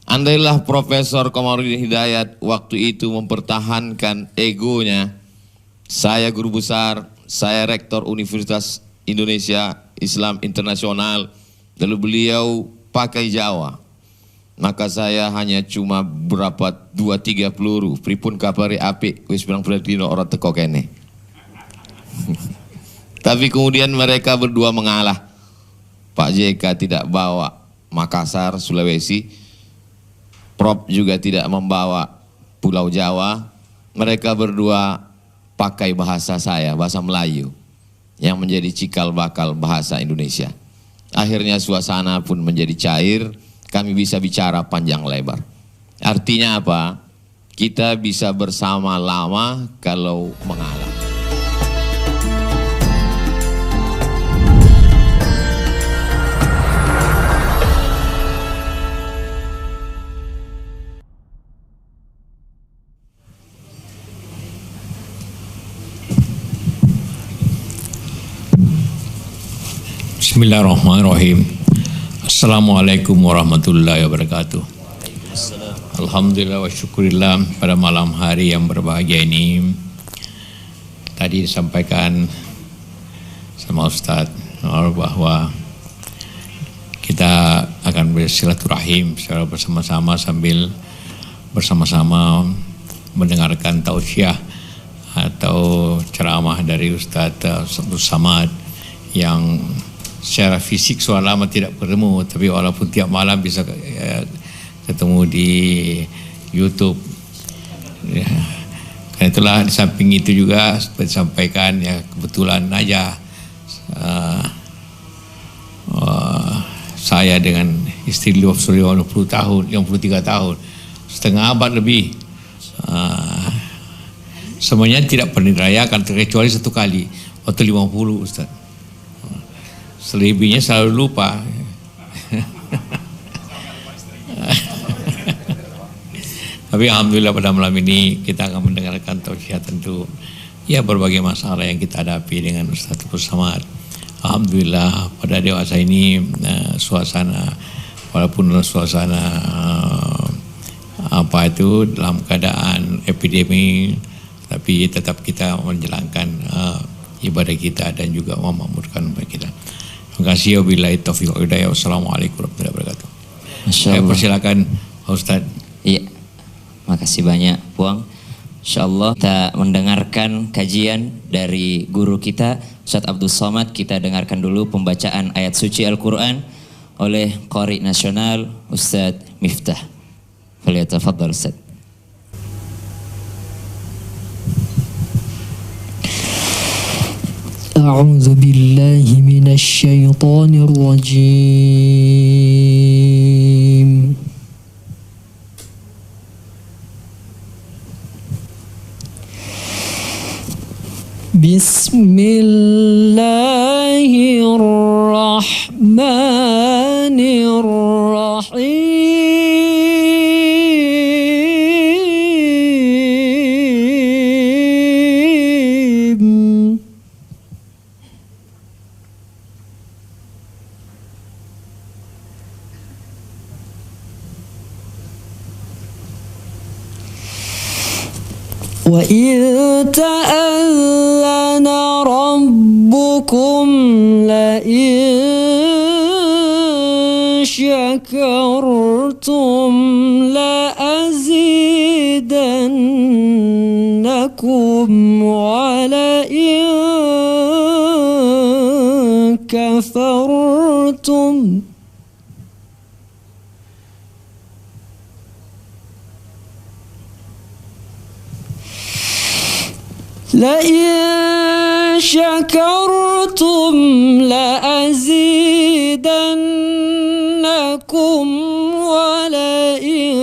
Andailah Profesor Komarudin Hidayat waktu itu mempertahankan egonya, saya guru besar, saya rektor Universitas Indonesia Islam Internasional, lalu beliau pakai Jawa, maka saya hanya cuma berapa 2-3 peluru, pripun kapari apik, wis bilang Ferdino orang teko kene. Tapi kemudian mereka berdua mengalah. Pak JK tidak bawa Makassar, Sulawesi, Prof juga tidak membawa Pulau Jawa. Mereka berdua pakai bahasa saya, bahasa Melayu, yang menjadi cikal bakal bahasa Indonesia. Akhirnya suasana pun menjadi cair, kami bisa bicara panjang lebar. Artinya apa? Kita bisa bersama lama kalau mengalah. Bismillahirrahmanirrahim. Assalamualaikum warahmatullahi wabarakatuh. Alhamdulillah wa syukurillah, pada malam hari yang berbahagia ini tadi disampaikan sama Ustaz bahwa kita akan bersilaturahim secara bersama-sama sambil bersama-sama mendengarkan tausiah atau ceramah dari Ustaz Abdul Samad yang secara fisik sudah lama tidak bertemu, tapi walaupun tiap malam bisa ketemu di YouTube. Ya. Karena itulah di samping itu juga seperti disampaikan, ya kebetulan aja saya dengan istri beliau sudah 50 tahun, 53 tahun, setengah abad lebih. Semuanya tidak pernah dirayakan kecuali satu kali waktu 50, Ustaz. Selebihnya selalu lupa. Tapi alhamdulillah pada malam ini kita akan mendengarkan tausiah tentu ya berbagai masalah yang kita hadapi dengan Ustaz Abdul Samad. Alhamdulillah pada dewasa ini suasana walaupun suasana apa itu dalam keadaan epidemi, tapi tetap kita menjalankan ibadah kita dan juga memakmurkan umat kita. Terima kasih. Wabillahi taufiq wal hidayah. Wassalamualaikum warahmatullahi wabarakatuh. Saya persilakan Ustaz. Iya, makasih banyak Puang. InsyaAllah kita mendengarkan kajian dari guru kita Ustaz Abdul Samad. Kita dengarkan dulu pembacaan ayat suci Al-Quran oleh Qari Nasional Ustaz Miftah. Falyatafaddal Ustaz. أعوذ بالله من الشيطان الرجيم بسم الله الرحمن الرحيم وَإِذْ تَأَذَّنَ رَبُّكُمْ لَئِن شَكَرْتُمْ لَأَزِيدَنَّكُمْ وَلَئِن كَفَرْتُمْ لئن شكرتم لأزيدنكم ولئن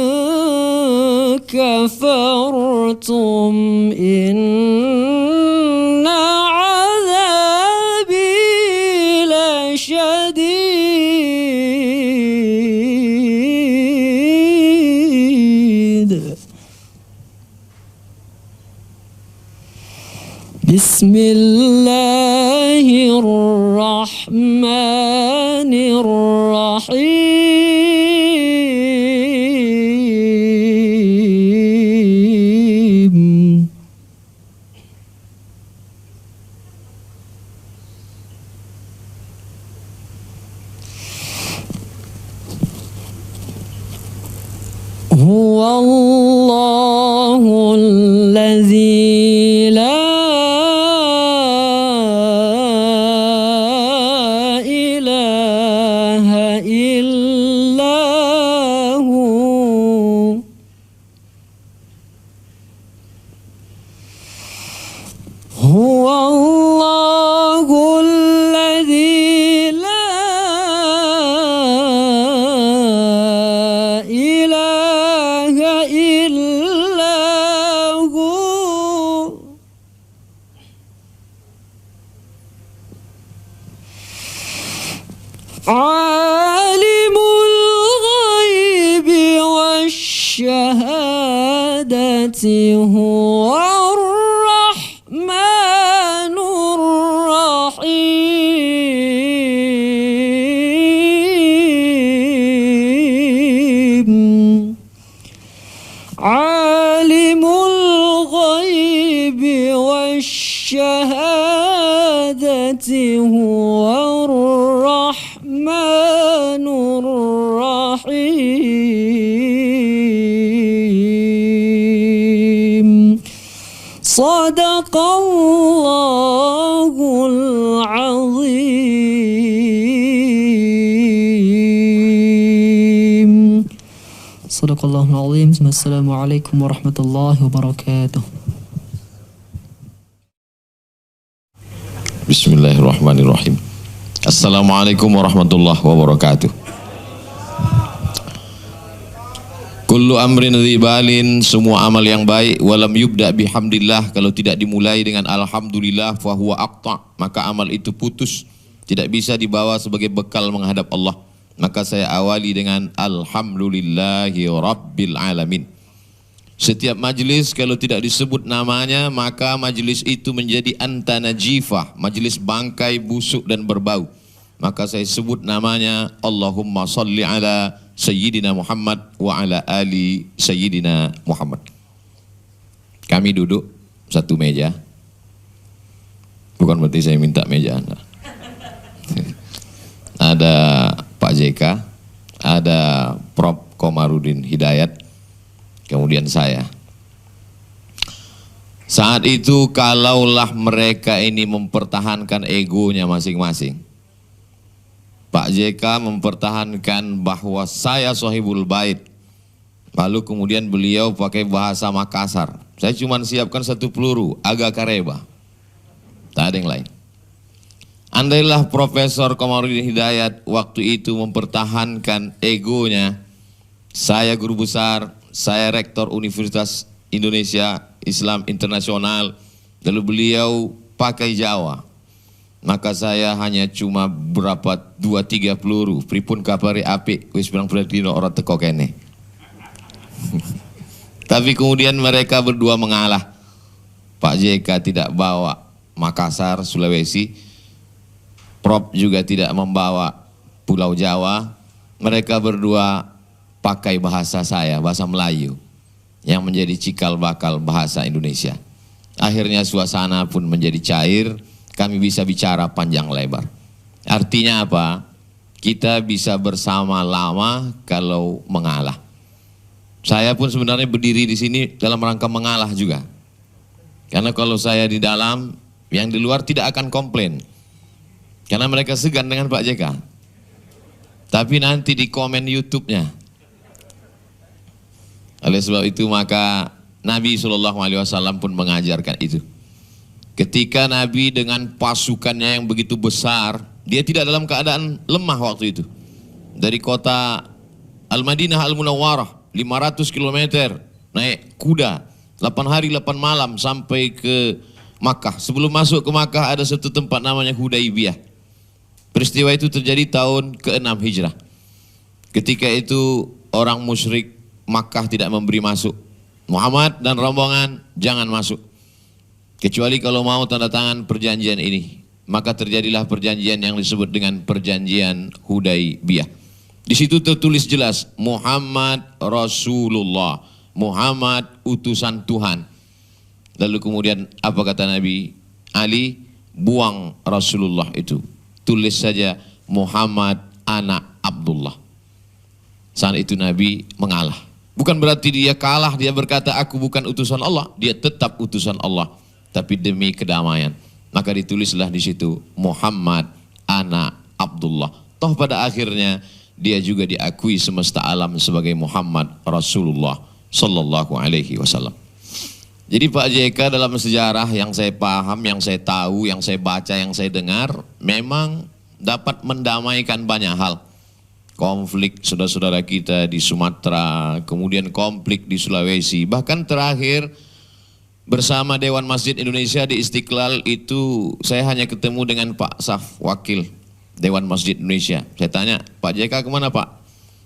كفرتم إن عذابي لشديد بسم الله الرحمن الرحيم هو الله الذي لا إله إلا هو هو الله الذي لا إله إلا هو عالم الغيب والشهادة هو الرحمن الرحيم عالم الغيب والشهادة هو الرحمن الرحيم صدق الله العظيم صدق الله العظيم السلام عليكم ورحمة الله وبركاته Bismillahirrahmanirrahim. Assalamualaikum warahmatullahi wabarakatuh. Kullu amrin dzibalin, semua amal yang baik, walam yubda bihamdillah, kalau tidak dimulai dengan alhamdulillah fahuwa aqta, maka amal itu putus, tidak bisa dibawa sebagai bekal menghadap Allah. Maka saya awali dengan alhamdulillahi rabbil alamin. Setiap majlis kalau tidak disebut namanya, maka majlis itu menjadi antanajifah, majlis bangkai, busuk dan berbau. Maka saya sebut namanya Allahumma salli ala Sayyidina Muhammad wa ala ali Sayyidina Muhammad. Kami duduk satu meja. Bukan berarti saya minta meja Anda. Ada Pak JK, ada Prof. Komarudin Hidayat, kemudian saya. Saat itu kalaulah mereka ini mempertahankan egonya masing-masing, Pak JK mempertahankan bahwa saya sahibul bait, lalu kemudian beliau pakai bahasa Makassar, saya cuma siapkan satu peluru, agak kareba, tak ada yang lain. Andailah Profesor Komarudin Hidayat waktu itu mempertahankan egonya, saya guru besar, saya rektor Universitas Indonesia Islam Internasional, lalu beliau pakai Jawa, maka saya hanya cuma berapa 2-3 peluru, pripun kapari apik, wis bilang dino orang teko kene. Tapi kemudian mereka berdua mengalah. Pak JK tidak bawa Makassar, Sulawesi, Prof juga tidak membawa Pulau Jawa, mereka berdua pakai bahasa saya, bahasa Melayu, yang menjadi cikal bakal bahasa Indonesia. Akhirnya suasana pun menjadi cair, kami bisa bicara panjang lebar. Artinya apa? Kita bisa bersama lama kalau mengalah. Saya pun sebenarnya berdiri di sini dalam rangka mengalah juga. Karena kalau saya di dalam, yang di luar tidak akan komplain. Karena mereka segan dengan Pak JK. Tapi nanti di komen YouTube-nya. Oleh sebab itu maka Nabi SAW pun mengajarkan itu. Ketika Nabi dengan pasukannya yang begitu besar, dia tidak dalam keadaan lemah waktu itu. Dari kota Al-Madinah Al-Munawwarah, 500 km, naik kuda, 8 hari 8 malam sampai ke Makkah. Sebelum masuk ke Makkah ada satu tempat namanya Hudaibiyah. Peristiwa itu terjadi tahun ke-6 Hijrah. Ketika itu orang musyrik Makkah tidak memberi masuk. Muhammad dan rombongan jangan masuk, kecuali kalau mau tanda tangan perjanjian ini. Maka terjadilah perjanjian yang disebut dengan perjanjian Hudaibiyah. Di situ tertulis jelas Muhammad Rasulullah, Muhammad utusan Tuhan. Lalu kemudian apa kata Nabi? Ali, buang Rasulullah itu, tulis saja Muhammad anak Abdullah. Saat itu Nabi mengalah. Bukan berarti dia kalah, dia berkata aku bukan utusan Allah, dia tetap utusan Allah, tapi demi kedamaian. Maka ditulislah di situ Muhammad anak Abdullah. Toh pada akhirnya dia juga diakui semesta alam sebagai Muhammad Rasulullah sallallahu alaihi wasallam. Jadi Pak JK dalam sejarah yang saya paham, yang saya tahu, yang saya baca, yang saya dengar, memang dapat mendamaikan banyak hal. Konflik saudara-saudara kita di Sumatera, kemudian konflik di Sulawesi, bahkan terakhir bersama Dewan Masjid Indonesia di Istiqlal itu saya hanya ketemu dengan Pak Saf, wakil Dewan Masjid Indonesia. Saya tanya, Pak JK kemana Pak?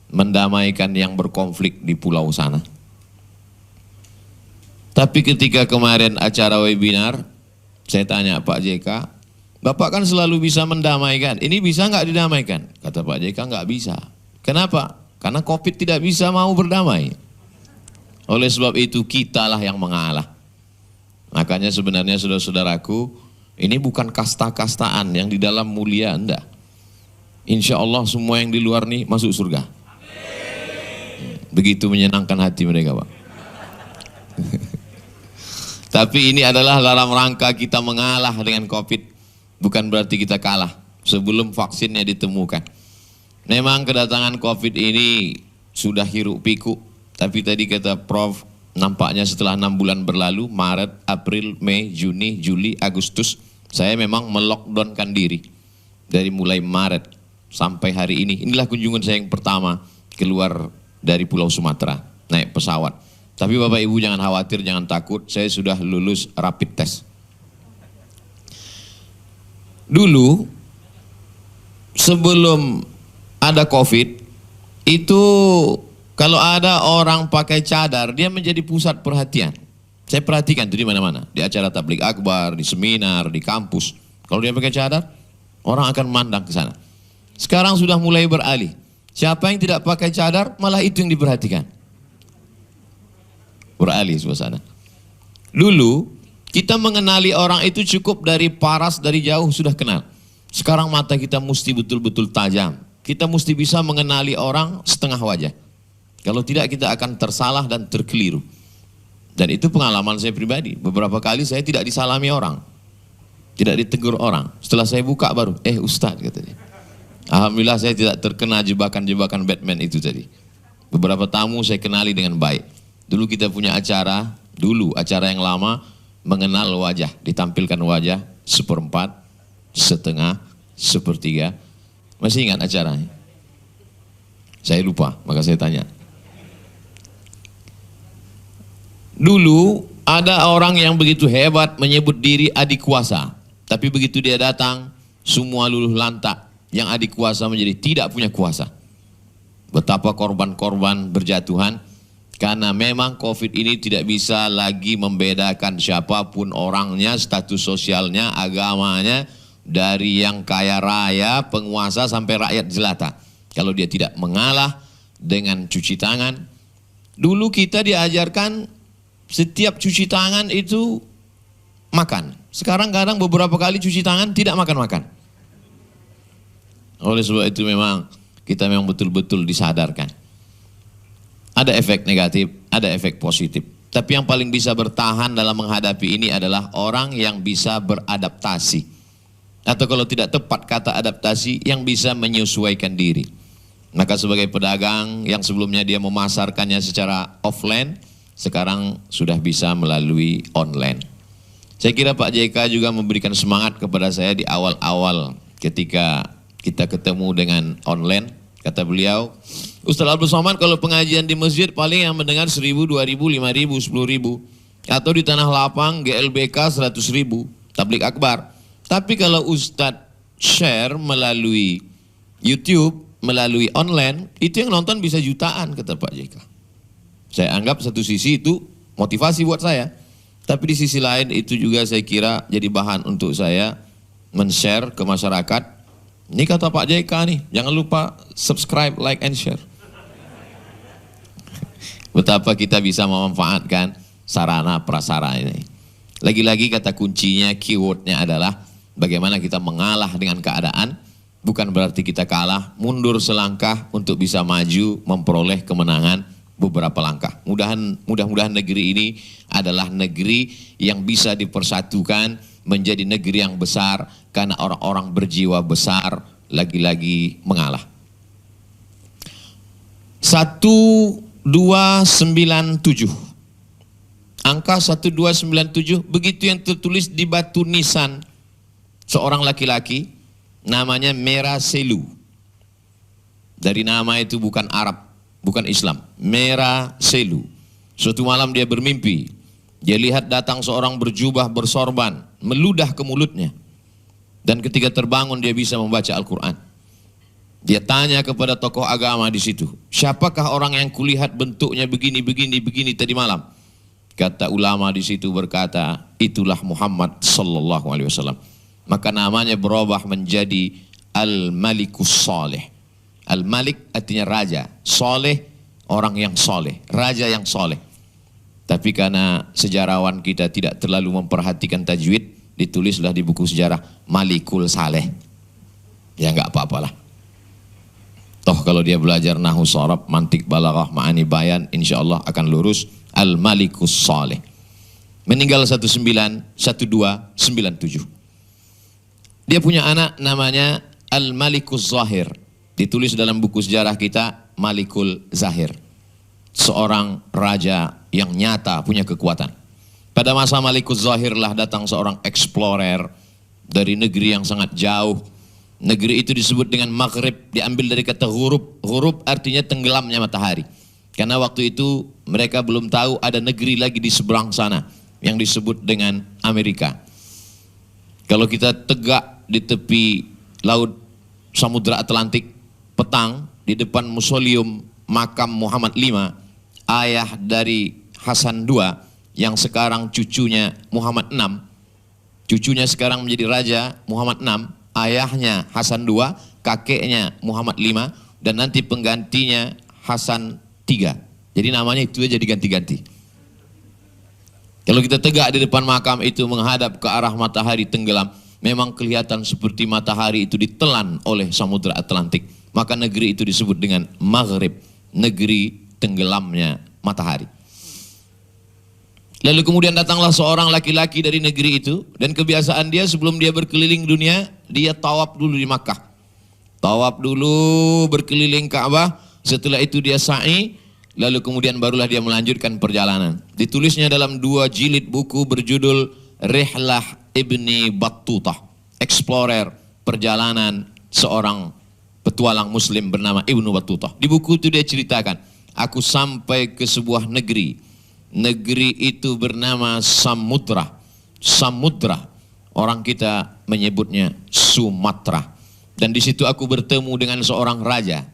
Mendamaikan yang berkonflik di pulau sana. Tapi ketika kemarin acara webinar, saya tanya Pak JK, Bapak kan selalu bisa mendamaikan, ini bisa nggak didamaikan? Kata Pak JK nggak bisa. Kenapa? Karena COVID tidak bisa mau berdamai. Oleh sebab itu kitalah yang mengalah. Makanya sebenarnya saudara-saudaraku, ini bukan kasta-kastaan yang di dalam mulia, enggak. Insya Allah semua yang di luar nih masuk surga. Begitu menyenangkan hati mereka Pak. Tapi ini adalah dalam rangka kita mengalah dengan COVID. Bukan berarti kita kalah sebelum vaksinnya ditemukan. Memang kedatangan COVID ini sudah hiruk pikuk. Tapi tadi kata Prof, nampaknya setelah 6 bulan berlalu, Maret, April, Mei, Juni, Juli, Agustus, saya memang melockdownkan diri. Dari mulai Maret sampai hari ini. Inilah kunjungan saya yang pertama keluar dari Pulau Sumatera, naik pesawat. Tapi Bapak Ibu jangan khawatir, jangan takut, saya sudah lulus rapid test. Dulu sebelum ada COVID itu kalau ada orang pakai cadar dia menjadi pusat perhatian. Saya perhatikan itu di mana-mana, di acara tabligh akbar, di seminar, di kampus. Kalau dia pakai cadar, orang akan memandang ke sana. Sekarang sudah mulai beralih. Siapa yang tidak pakai cadar malah itu yang diperhatikan. Beralih suasana. Dulu kita mengenali orang itu cukup dari paras, dari jauh sudah kenal. Sekarang mata kita mesti betul-betul tajam. Kita mesti bisa mengenali orang setengah wajah. Kalau tidak kita akan tersalah dan terkeliru. Dan itu pengalaman saya pribadi. Beberapa kali saya tidak disalami orang. Tidak ditegur orang. Setelah saya buka baru, Ustadz katanya. Alhamdulillah saya tidak terkena jebakan-jebakan Batman itu tadi. Beberapa tamu saya kenali dengan baik. Dulu kita punya acara, acara yang lama, mengenal wajah, ditampilkan wajah 1/4, setengah, 1/3. Masih ingat acaranya? Saya lupa, maka saya tanya. Dulu ada orang yang begitu hebat menyebut diri adik kuasa. Tapi begitu dia datang, semua luluh lantak. Yang adik kuasa menjadi tidak punya kuasa. Betapa korban-korban berjatuhan. Karena memang COVID ini tidak bisa lagi membedakan siapapun orangnya, status sosialnya, agamanya, dari yang kaya raya, penguasa sampai rakyat jelata. Kalau dia tidak mengalah dengan cuci tangan. Dulu kita diajarkan setiap cuci tangan itu makan. Sekarang kadang beberapa kali cuci tangan tidak makan-makan. Oleh sebab itu memang kita memang betul-betul disadarkan. Ada efek negatif, ada efek positif. Tapi yang paling bisa bertahan dalam menghadapi ini adalah orang yang bisa beradaptasi. Atau kalau tidak tepat kata adaptasi, yang bisa menyesuaikan diri. Maka sebagai pedagang yang sebelumnya dia memasarkannya secara offline, sekarang sudah bisa melalui online. Saya kira Pak JK juga memberikan semangat kepada saya di awal-awal ketika kita ketemu dengan online. Kata beliau, Ustaz Abdul Somad kalau pengajian di masjid paling yang mendengar 1.000, 2.000, 5.000, 10.000. Atau di Tanah Lapang GLBK 100.000, tabligh akbar. Tapi kalau Ustadz share melalui YouTube, melalui online, itu yang nonton bisa jutaan, kata Pak JK. Saya anggap satu sisi itu motivasi buat saya. Tapi di sisi lain itu juga saya kira jadi bahan untuk saya men-share ke masyarakat. Ini kata Pak JK nih, jangan lupa subscribe, like, and share. Betapa kita bisa memanfaatkan sarana prasarana ini. Lagi-lagi kata kuncinya, keywordnya adalah bagaimana kita mengalah dengan keadaan. Bukan berarti kita kalah, mundur selangkah untuk bisa maju memperoleh kemenangan beberapa langkah. Mudah-mudahan negeri ini adalah negeri yang bisa dipersatukan menjadi negeri yang besar karena orang-orang berjiwa besar lagi-lagi mengalah. 1297. Angka 1297 begitu yang tertulis di batu nisan seorang laki-laki namanya Merah Selu. Dari nama itu bukan Arab, bukan Islam. Merah Selu. Suatu malam dia bermimpi. Dia lihat datang seorang berjubah bersorban, meludah ke mulutnya. Dan ketika terbangun dia bisa membaca Al-Quran. Dia tanya kepada tokoh agama di situ, siapakah orang yang kulihat bentuknya begini tadi malam? Kata ulama di situ berkata, itulah Muhammad sallallahu alaihi wasallam. Maka namanya berubah menjadi Al-Malikus Saleh. Al-Malik artinya raja, soleh orang yang soleh, raja yang soleh. Tapi karena sejarawan kita tidak terlalu memperhatikan tajwid, ditulislah di buku sejarah Malikul Saleh. Ya enggak apa-apalah. Toh kalau dia belajar nahwu sharaf, mantik, balaghah, ma'ani bayan, insyaallah akan lurus. Al-Malikus Saleh. Meninggal 1297. Dia punya anak namanya Al-Malikus Zahir. Ditulis dalam buku sejarah kita Malikul Zahir. Seorang raja yang nyata punya kekuatan. Pada masa Malikul Zahir lah datang seorang explorer dari negeri yang sangat jauh. Negeri itu disebut dengan Maghrib, diambil dari kata ghurub. Ghurub artinya tenggelamnya matahari. Karena waktu itu mereka belum tahu ada negeri lagi di seberang sana yang disebut dengan Amerika. Kalau kita tegak di tepi laut Samudra Atlantik petang di depan Mausoleum makam Muhammad V, ayah dari Hasan II yang sekarang cucunya Muhammad VI, cucunya sekarang menjadi raja Muhammad VI, ayahnya Hasan II, kakeknya Muhammad V, dan nanti penggantinya Hasan III. Jadi namanya itu aja diganti-ganti. Kalau kita tegak di depan makam itu menghadap ke arah matahari tenggelam, memang kelihatan seperti matahari itu ditelan oleh Samudra Atlantik. Maka negeri itu disebut dengan Maghrib, negeri tenggelamnya matahari. Lalu kemudian datanglah seorang laki-laki dari negeri itu, dan kebiasaan dia sebelum dia berkeliling dunia, dia tawaf dulu di Makkah. Tawaf dulu berkeliling Ka'bah, setelah itu dia sa'i, lalu kemudian barulah dia melanjutkan perjalanan. Ditulisnya dalam 2 jilid buku berjudul Rihlah Ibni Battutah, explorer, perjalanan seorang petualang muslim bernama Ibnu Battutah. Di buku itu dia ceritakan, aku sampai ke sebuah negeri. Negeri itu bernama Samudra. Samudra, orang kita menyebutnya Sumatera. Dan di situ aku bertemu dengan seorang raja.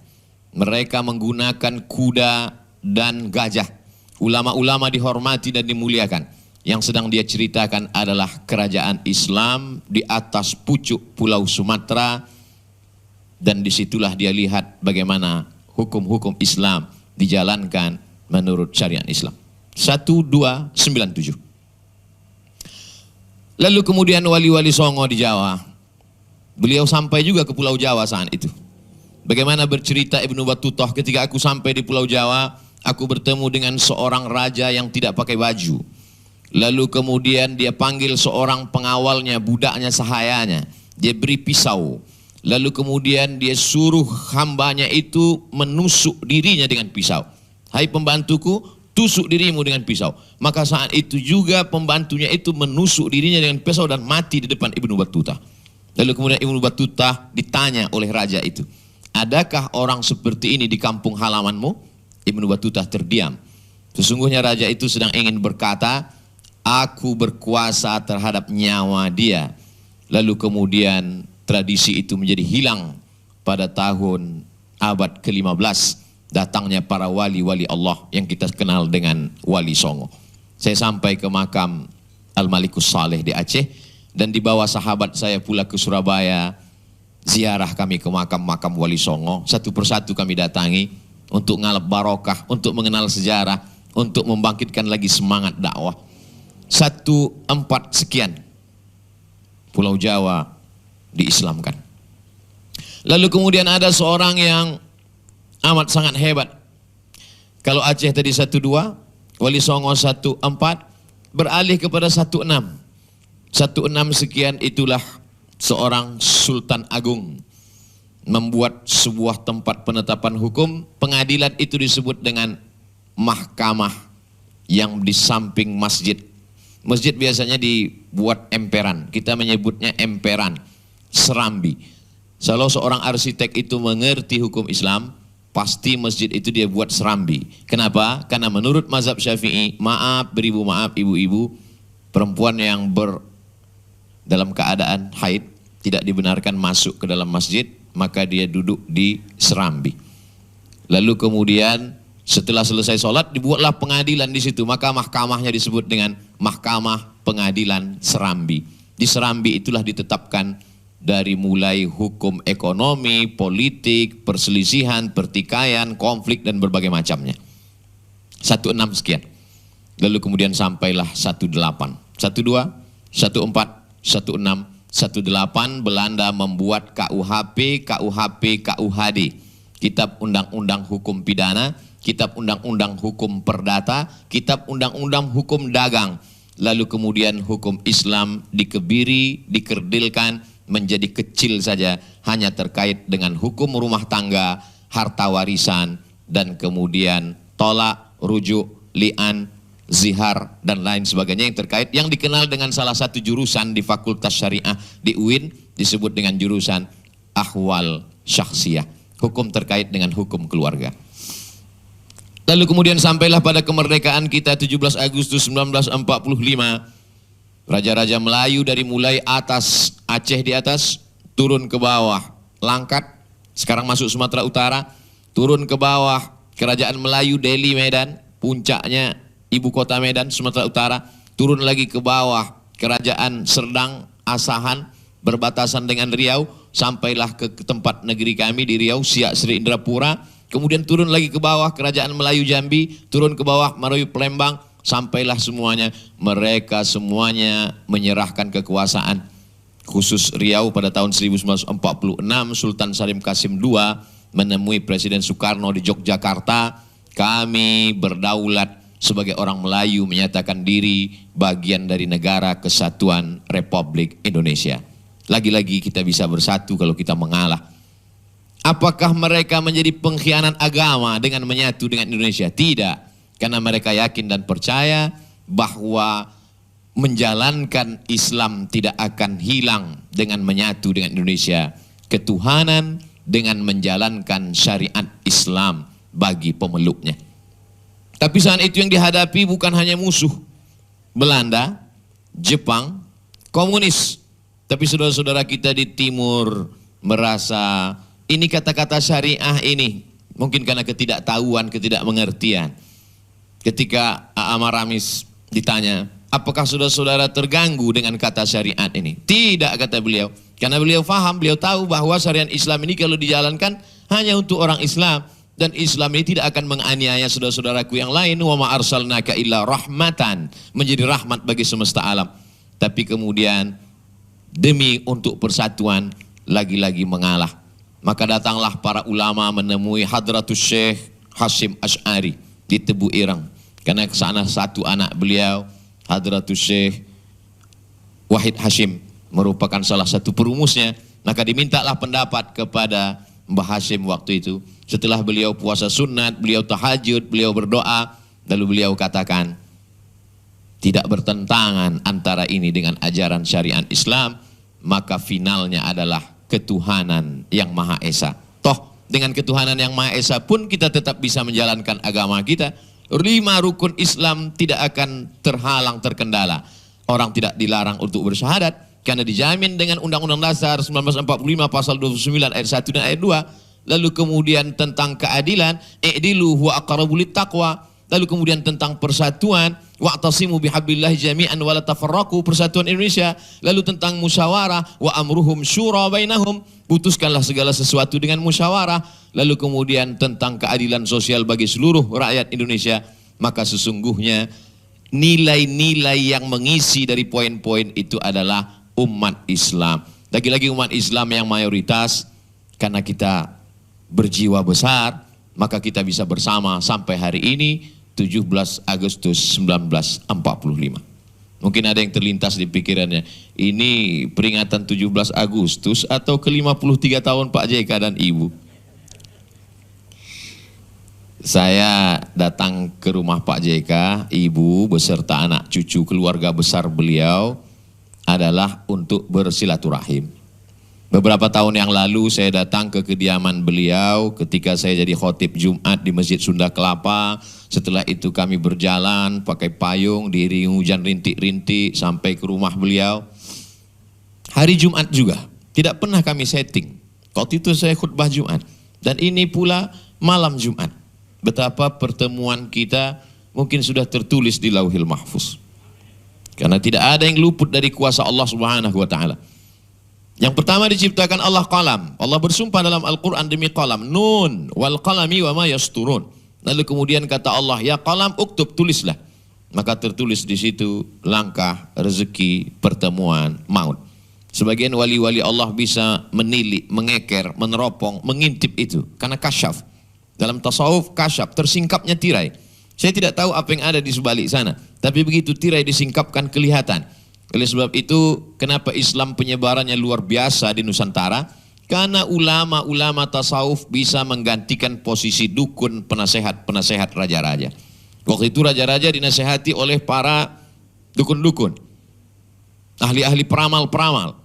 Mereka menggunakan kuda dan gajah. Ulama-ulama dihormati dan dimuliakan. Yang sedang dia ceritakan adalah kerajaan Islam di atas pucuk Pulau Sumatera. Dan disitulah dia lihat bagaimana hukum-hukum Islam dijalankan menurut syariat Islam. 1297. Lalu kemudian wali-wali Songo di Jawa. Beliau sampai juga ke Pulau Jawa saat itu. Bagaimana bercerita Ibnu Battutah, ketika aku sampai di Pulau Jawa, aku bertemu dengan seorang raja yang tidak pakai baju. Lalu kemudian dia panggil seorang pengawalnya, budaknya, sahayanya. Dia beri pisau. Lalu kemudian dia suruh hambanya itu menusuk dirinya dengan pisau. Hai pembantuku, tusuk dirimu dengan pisau. Maka saat itu juga pembantunya itu menusuk dirinya dengan pisau dan mati di depan Ibnu Battutah. Lalu kemudian Ibnu Battutah ditanya oleh raja itu, adakah orang seperti ini di kampung halamanmu? Ibnu Battutah terdiam. Sesungguhnya raja itu sedang ingin berkata, aku berkuasa terhadap nyawa dia. Lalu kemudian tradisi itu menjadi hilang pada tahun abad ke-15. Datangnya para wali-wali Allah yang kita kenal dengan Wali Songo. Saya sampai ke makam Al-Malikus Saleh di Aceh, dan dibawa sahabat saya pula ke Surabaya. Ziarah kami ke makam-makam Wali Songo. Satu persatu kami datangi untuk ngalap barokah, untuk mengenal sejarah, untuk membangkitkan lagi semangat dakwah. 14 sekian Pulau Jawa diislamkan. Lalu kemudian ada seorang yang amat sangat hebat. Kalau Aceh tadi 12, Wali Songo 14, beralih kepada 16. 16 sekian itulah seorang Sultan Agung membuat sebuah tempat penetapan hukum. Pengadilan itu disebut dengan mahkamah yang di samping masjid. Masjid biasanya dibuat emperan, kita menyebutnya emperan, serambi. Kalau seorang arsitek itu mengerti hukum Islam, pasti masjid itu dia buat serambi. Kenapa? Karena menurut mazhab Syafi'i, maaf ibu-ibu, perempuan yang dalam keadaan haid tidak dibenarkan masuk ke dalam masjid, maka dia duduk di serambi. Lalu kemudian setelah selesai sholat dibuatlah pengadilan di situ, maka mahkamahnya disebut dengan mahkamah pengadilan serambi. Di serambi itulah ditetapkan dari mulai hukum ekonomi, politik, perselisihan, pertikaian, konflik dan berbagai macamnya. 16 sekian. Lalu kemudian sampailah 18, 12, 14, 16, 18 Belanda membuat KUHP, KUHD, Kitab Undang-Undang Hukum Pidana, Kitab Undang-Undang Hukum Perdata, Kitab Undang-Undang Hukum Dagang. Lalu kemudian hukum Islam dikebiri, dikerdilkan menjadi kecil saja, hanya terkait dengan hukum rumah tangga, harta warisan, dan kemudian tolak, rujuk, li'an, zihar, dan lain sebagainya yang terkait, yang dikenal dengan salah satu jurusan di Fakultas Syariah di UIN disebut dengan jurusan Ahwal Syakhsiyah, hukum terkait dengan hukum keluarga. Lalu kemudian sampailah pada kemerdekaan kita 17 Agustus 1945. Raja-raja Melayu dari mulai atas, Aceh di atas, turun ke bawah, Langkat, sekarang masuk Sumatera Utara, turun ke bawah, Kerajaan Melayu Delhi Medan, puncaknya ibu kota Medan, Sumatera Utara, turun lagi ke bawah, Kerajaan Serdang, Asahan, berbatasan dengan Riau, sampailah ke tempat negeri kami di Riau, Siak Sri Indrapura, kemudian turun lagi ke bawah, Kerajaan Melayu Jambi, turun ke bawah, Merayu Palembang, sampailah semuanya, mereka semuanya menyerahkan kekuasaan. Khusus Riau pada tahun 1946, Sultan Salim Qasim II menemui Presiden Soekarno di Yogyakarta. Kami berdaulat sebagai orang Melayu, menyatakan diri bagian dari Negara Kesatuan Republik Indonesia. Lagi-lagi kita bisa bersatu kalau kita mengalah. Apakah mereka menjadi pengkhianat agama dengan menyatu dengan Indonesia? Tidak. Karena mereka yakin dan percaya bahwa menjalankan Islam tidak akan hilang dengan menyatu dengan Indonesia. Ketuhanan dengan menjalankan syariat Islam bagi pemeluknya. Tapi saat itu yang dihadapi bukan hanya musuh Belanda, Jepang, komunis. Tapi saudara-saudara kita di timur merasa ini kata-kata syariah ini mungkin karena ketidaktahuan, ketidakmengertian. Ketika Aamar Ramis ditanya, apakah saudara-saudara terganggu dengan kata syariat ini? Tidak, kata beliau. Karena beliau faham, beliau tahu bahwa syariat Islam ini kalau dijalankan hanya untuk orang Islam. Dan Islam ini tidak akan menganiaya saudara-saudaraku yang lain. Wa ma arsalnaka illa rahmatan, menjadi rahmat bagi semesta alam. Tapi kemudian demi untuk persatuan lagi-lagi mengalah. Maka datanglah para ulama menemui Hadratus Syekh Hashim Asy'ari di Tebu Ireng. Karena kesana satu anak beliau, Hadratus Syekh Wahid Hashim, merupakan salah satu perumusnya. Maka dimintalah pendapat kepada Mbah Hashim waktu itu. Setelah beliau puasa sunat, beliau tahajud, beliau berdoa. Lalu beliau katakan, tidak bertentangan antara ini dengan ajaran syariat Islam. Maka finalnya adalah ketuhanan yang Maha Esa. Toh dengan ketuhanan yang Maha Esa pun kita tetap bisa menjalankan agama kita. 5 rukun Islam tidak akan terhalang, terkendala. Orang tidak dilarang untuk bersyahadat karena dijamin dengan Undang-Undang Dasar 1945 pasal 29 ayat 1 dan ayat 2. Lalu kemudian tentang keadilan, i'dilu huwa aqrabu littaqwa. Lalu kemudian tentang persatuan, wa'tasimu bihablillahi jami'an wa la tafarraqu, persatuan Indonesia. Lalu tentang musyawarah, wa amruhum syura bainahum, putuskanlah segala sesuatu dengan musyawarah. Lalu kemudian tentang keadilan sosial bagi seluruh rakyat Indonesia. Maka sesungguhnya nilai-nilai yang mengisi dari poin-poin itu adalah umat Islam. Lagi-lagi umat Islam yang mayoritas, karena kita berjiwa besar, maka kita bisa bersama sampai hari ini 17 Agustus 1945. Mungkin ada yang terlintas di pikirannya, ini peringatan 17 Agustus atau ke-53 tahun Pak JK dan Ibu. Saya datang ke rumah Pak JK, Ibu beserta anak cucu keluarga besar beliau adalah untuk bersilaturahim. Beberapa tahun yang lalu saya datang ke kediaman beliau ketika saya jadi khotib Jumat di Masjid Sunda Kelapa. Setelah itu kami berjalan pakai payung diiringi hujan rintik-rintik sampai ke rumah beliau. Hari Jumat juga, tidak pernah kami setting. Waktu itu saya khutbah Jumat dan ini pula malam Jumat. Betapa pertemuan kita mungkin sudah tertulis di Lauhil Mahfuz. Karena tidak ada yang luput dari kuasa Allah Subhanahu wa taala. Yang pertama diciptakan Allah qalam. Allah bersumpah dalam Al-Quran demi qalam. Nun wal qalami wa ma yasturun. Lalu kemudian kata Allah, ya qalam uktub, tulislah. Maka tertulis di situ langkah, rezeki, pertemuan, maut. Sebagian wali-wali Allah bisa menilik, mengeker, meneropong, mengintip itu. Karena kasyaf. Dalam tasawuf kasyaf, tersingkapnya tirai. Saya tidak tahu apa yang ada di sebalik sana. Tapi begitu tirai disingkapkan kelihatan. Oleh sebab itu, kenapa Islam penyebarannya luar biasa di Nusantara? Karena ulama-ulama tasawuf bisa menggantikan posisi dukun, penasehat-penasehat raja-raja. Waktu itu raja-raja dinasehati oleh para dukun-dukun, ahli-ahli peramal-peramal,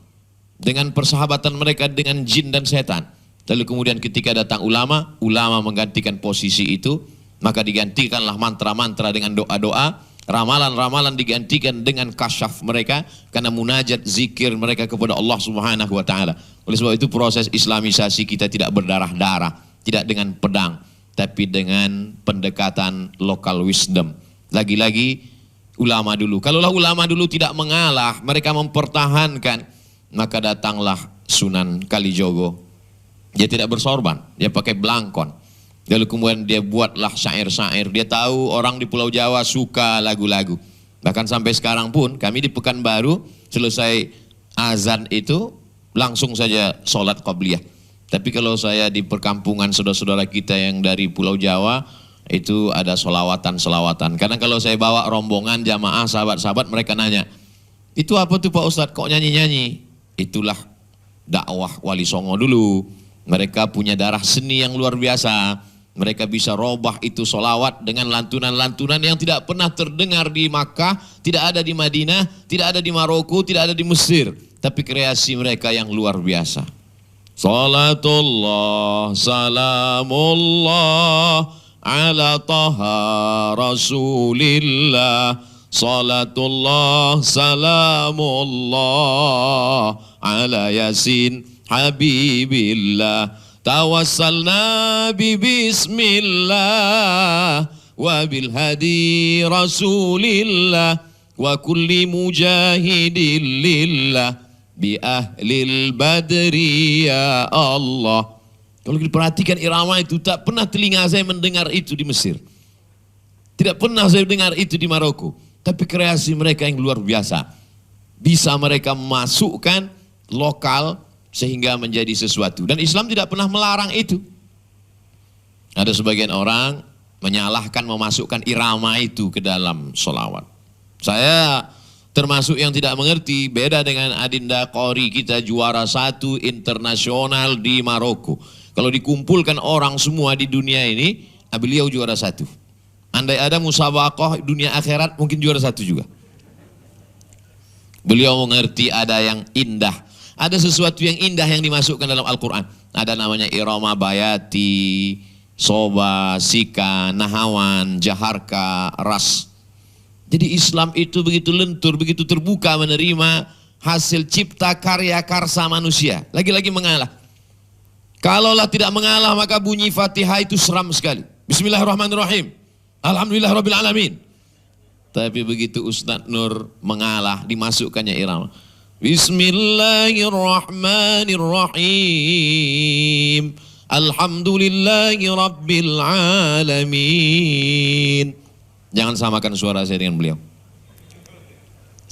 dengan persahabatan mereka dengan jin dan setan. Lalu kemudian ketika datang ulama, ulama menggantikan posisi itu, maka digantikanlah mantra-mantra dengan doa-doa. Ramalan-ramalan digantikan dengan kasyaf mereka karena munajat zikir mereka kepada Allah Subhanahu wa taala. Oleh sebab itu proses islamisasi kita tidak berdarah-darah, tidak dengan pedang, tapi dengan pendekatan local wisdom. Lagi-lagi ulama dulu. Kalaulah ulama dulu tidak mengalah, mereka mempertahankan, maka datanglah Sunan Kalijogo. Dia tidak bersorban, dia pakai belangkon. Lalu kemudian dia buatlah syair-syair. Dia tahu orang di Pulau Jawa suka lagu-lagu. Bahkan sampai sekarang pun kami di Pekanbaru selesai azan itu langsung saja sholat qabliyah. Tapi kalau saya di perkampungan saudara-saudara kita yang dari Pulau Jawa itu ada solawatan-solawatan. Karena kalau saya bawa rombongan jamaah sahabat-sahabat mereka nanya, itu apa tuh Pak Ustadz kok nyanyi-nyanyi? Itulah dakwah Wali Songo dulu. Mereka punya darah seni yang luar biasa. Mereka bisa robah itu solawat dengan lantunan-lantunan yang tidak pernah terdengar di Makkah, tidak ada di Madinah, tidak ada di Maroko, tidak ada di Mesir. Tapi kreasi mereka yang luar biasa. Salatullah, salamullah, ala taha rasulillah. Salatullah, salamullah, ala yasin habibillah. Tawassalna bismillah wa bil hadi rasulillah wa kulli mujahidin lillah bi ahlil badri ya Allah. Kalau diperhatikan irama itu, tak pernah telinga saya mendengar itu di Mesir, tidak pernah saya dengar itu di Maroko. Tapi kreasi mereka yang luar biasa, bisa mereka masukkan lokal sehingga menjadi sesuatu. Dan Islam tidak pernah melarang itu. Ada sebagian orang menyalahkan memasukkan irama itu ke dalam sholawat. Saya termasuk yang tidak mengerti, beda dengan Adinda Qori kita juara 1 internasional di Maroko. Kalau dikumpulkan orang semua di dunia ini, beliau juara 1. Andai ada musabaqah dunia akhirat mungkin juara 1 juga. Beliau mengerti ada yang indah. Ada sesuatu yang indah yang dimasukkan dalam Al-Quran. Ada namanya irama bayati, soba, sika, nahawan, jaharka, ras. Jadi Islam itu begitu lentur, begitu terbuka menerima hasil cipta karya karsa manusia. Lagi-lagi mengalah. Kalaulah tidak mengalah maka bunyi Fatihah itu seram sekali. Bismillahirrahmanirrahim. Alhamdulillahirrabbilalamin. Tapi begitu Ustadz Nur mengalah, dimasukkannya irama. Bismillahirrahmanirrahim. Alhamdulillahi Rabbil Alamin. Jangan samakan suara saya dengan beliau.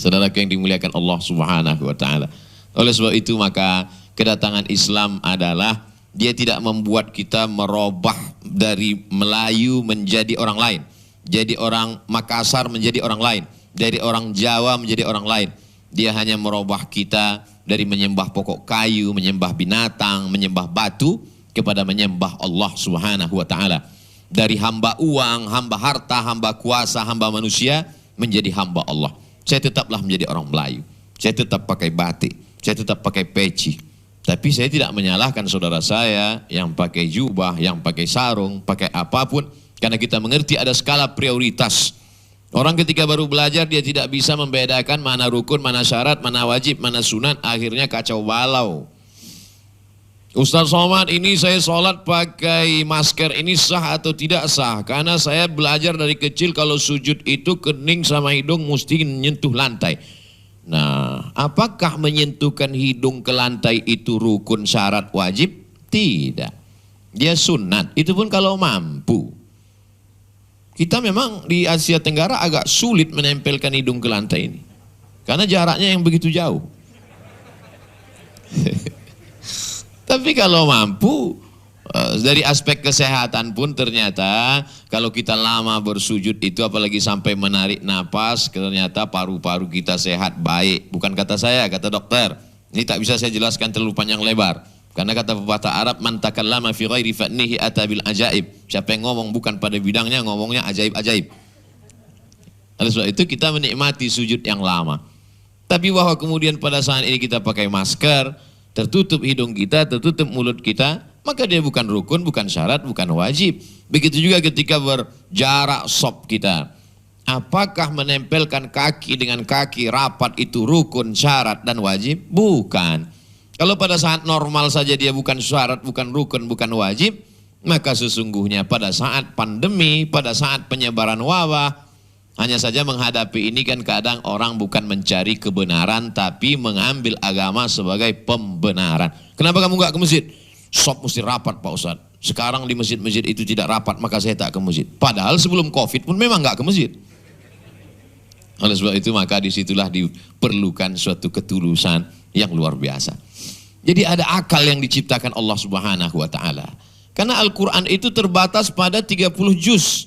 Saudaraku yang dimuliakan Allah Subhanahu wa ta'ala. Oleh sebab itu maka kedatangan Islam adalah Dia tidak membuat kita merubah dari Melayu menjadi orang lain, jadi orang Makassar menjadi orang lain, dari orang Jawa menjadi orang lain. Dia hanya merubah kita dari menyembah pokok kayu, menyembah binatang, menyembah batu, kepada menyembah Allah Subhanahu wa taala. Dari hamba uang, hamba harta, hamba kuasa, hamba manusia menjadi hamba Allah. Saya tetaplah menjadi orang Melayu. Saya tetap pakai batik, saya tetap pakai peci. Tapi saya tidak menyalahkan saudara saya yang pakai jubah, yang pakai sarung, pakai apapun. Karena kita mengerti ada skala prioritas. Orang ketika baru belajar dia tidak bisa membedakan mana rukun, mana syarat, mana wajib, mana sunat. Akhirnya kacau balau. Ustaz Somad, ini saya sholat pakai masker, ini sah atau tidak sah? Karena saya belajar dari kecil kalau sujud itu kening sama hidung mesti menyentuh lantai. Nah, apakah menyentuhkan hidung ke lantai itu rukun, syarat, wajib? Tidak. Dia sunat, itu pun kalau mampu. Kita memang di Asia Tenggara agak sulit menempelkan hidung ke lantai ini. Karena jaraknya yang begitu jauh. Tapi kalau mampu, dari aspek kesehatan pun ternyata kalau kita lama bersujud itu apalagi sampai menarik napas, ternyata paru-paru kita sehat baik. Bukan kata saya, kata dokter. Ini tak bisa saya jelaskan terlalu panjang lebar. Karena kata pepatah Arab, man takallama fi ghairi fa'nihi atabil ajaib. Siapa yang ngomong bukan pada bidangnya, ngomongnya ajaib-ajaib. Oleh sebab itu kita menikmati sujud yang lama. Tapi bahwa kemudian pada saat ini kita pakai masker, tertutup hidung kita, tertutup mulut kita, maka dia bukan rukun, bukan syarat, bukan wajib. Begitu juga ketika berjarak sop kita. Apakah menempelkan kaki dengan kaki rapat itu rukun, syarat, dan wajib? Bukan. Kalau pada saat normal saja dia bukan syarat, bukan rukun, bukan wajib, maka sesungguhnya pada saat pandemi, pada saat penyebaran wabah, hanya saja menghadapi ini kan kadang orang bukan mencari kebenaran tapi mengambil agama sebagai pembenaran. Kenapa kamu nggak ke masjid? Sop mesti rapat Pak Ustadz. Sekarang di masjid-masjid itu tidak rapat maka saya tak ke masjid. Padahal sebelum Covid pun memang nggak ke masjid. Oleh sebab itu maka disitulah diperlukan suatu ketulusan yang luar biasa. Jadi ada akal yang diciptakan Allah Subhanahu wa taala. Karena Al-Qur'an itu terbatas pada 30 juz.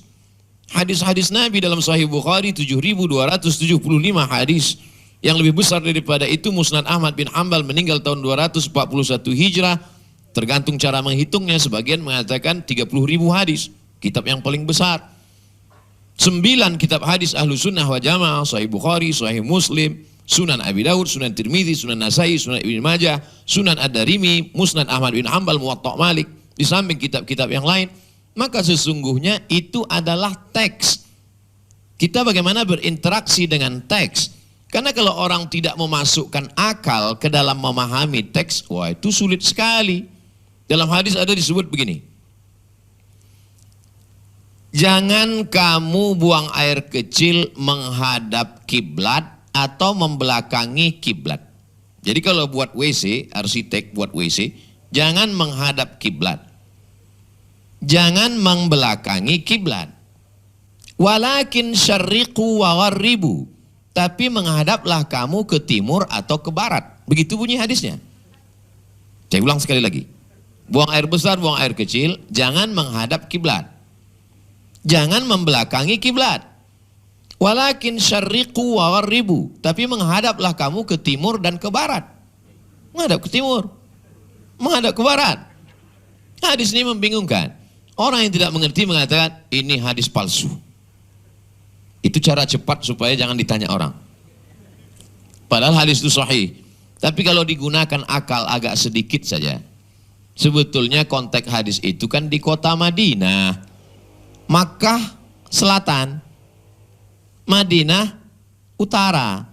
Hadis-hadis Nabi dalam Sahih Bukhari 7.275 hadis. Yang lebih besar daripada itu Musnad Ahmad bin Hanbal meninggal tahun 241 Hijrah. Tergantung cara menghitungnya, sebagian mengatakan 30.000 hadis. Kitab yang paling besar. 9 kitab hadis Ahlu Sunnah wa Jamaah, Sahih Bukhari, Sahih Muslim, Sunan Abi Daud, Sunan Tirmidzi, Sunan Nasai, Sunan Ibn Majah, Sunan Ad-Darimi, Musnad Ahmad bin Hanbal, Muwatta' Malik. Di samping kitab-kitab yang lain. Maka sesungguhnya itu adalah teks. Kita bagaimana berinteraksi dengan teks. Karena kalau orang tidak memasukkan akal ke dalam memahami teks, wah itu sulit sekali. Dalam hadis ada disebut begini. Jangan kamu buang air kecil menghadap kiblat atau membelakangi kiblat. Jadi kalau buat WC, arsitek buat WC, jangan menghadap kiblat. Jangan membelakangi kiblat. Walakin syarriqu wa gharribu. Tapi menghadaplah kamu ke timur atau ke barat. Begitu bunyi hadisnya. Saya ulang sekali lagi. Buang air besar, buang air kecil, jangan menghadap kiblat. Jangan membelakangi kiblat. Walakin syarriqu wa gharribu. Tapi menghadaplah kamu ke timur dan ke barat. Menghadap ke timur. Menghadap ke barat. Hadis ini membingungkan. Orang yang tidak mengerti mengatakan ini hadis palsu. Itu cara cepat supaya jangan ditanya orang. Padahal hadis itu sahih. Tapi kalau digunakan akal agak sedikit saja. Sebetulnya konteks hadis itu kan di kota Madinah. Makkah selatan. Madinah utara.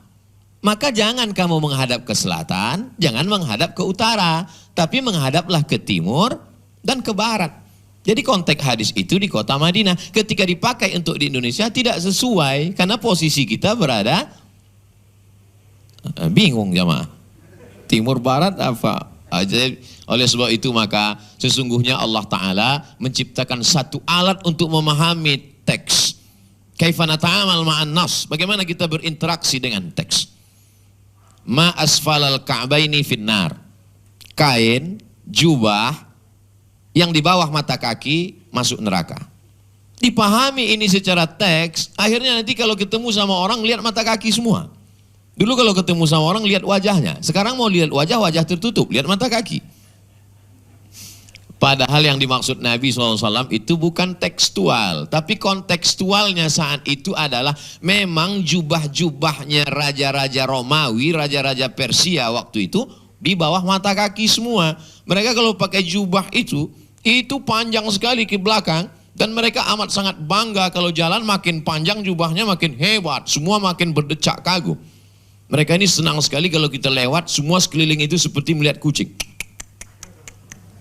Maka jangan kamu menghadap ke selatan, jangan menghadap ke utara. Tapi menghadaplah ke timur dan ke barat. Jadi konteks hadis itu di kota Madinah. Ketika dipakai untuk di Indonesia tidak sesuai. Karena posisi kita berada bingung jamaah. Timur barat apa? Oleh sebab itu maka sesungguhnya Allah Ta'ala menciptakan satu alat untuk memahami teks. Kaifa nata'amal ma'an nas. Bagaimana kita berinteraksi dengan teks. Ma asfalal ka'baini finnar. Kain, jubah, yang di bawah mata kaki masuk neraka. Dipahami ini secara teks, akhirnya nanti kalau ketemu sama orang lihat mata kaki semua. Dulu kalau ketemu sama orang lihat wajahnya, sekarang mau lihat wajah, wajah tertutup, lihat mata kaki. Padahal yang dimaksud Nabi SAW itu bukan tekstual, tapi kontekstualnya saat itu adalah memang jubah-jubahnya raja-raja Romawi, raja-raja Persia waktu itu di bawah mata kaki semua. Mereka kalau pakai jubah itu panjang sekali ke belakang dan mereka amat sangat bangga kalau jalan makin panjang jubahnya makin hebat, semua makin berdecak kagum. Mereka ini senang sekali kalau kita lewat, semua sekeliling itu seperti melihat kucing.